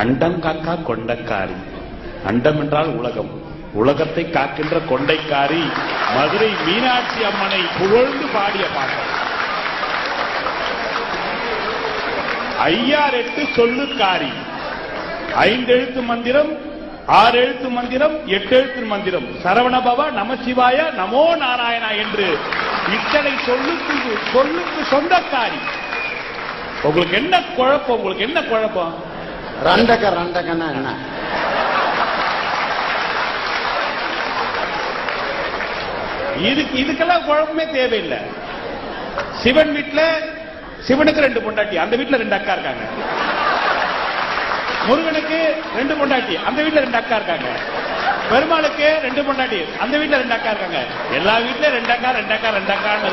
அண்டம் காக்கா கொண்டக்காரி. அண்டம் என்றால் உலகம், உலகத்தை காக்கின்ற கொண்டைக்காரி மதுரை மீனாட்சி அம்மனை புகழ்ந்து பாடிய பாடல். 5 சொல்லுக்காரி. 5 எழுத்து மந்திரம், 6 எழுத்து மந்திரம், 8 எழுத்து மந்திரம். சரவணபவா, நமசிவாய, நமோ நாராயணா என்று இத்தனை சொல்லுக்கு சொந்தக்காரி. உங்களுக்கு என்ன குழப்பம்? உங்களுக்கு என்ன குழப்பம்? ரண்டகன்னா என்ன? இதுக்கெல்லாம் குழப்பமே தேவையில்லை. சிவன் வீட்டுல சிவனுக்கு 2 பொண்டாட்டி, அந்த வீட்டுல 2 அக்கா இருக்காங்க. முருகனுக்கு 2 பொண்டாட்டி, அந்த வீட்டுல 2 அக்கா இருக்காங்க. பெருமாளுக்கு 2 பொண்டாட்டி, அந்த வீட்டுல 2 அக்கா இருக்காங்க. எல்லா வீட்டுல 2 அக்கா 2 அக்கா 2 அக்கான்னு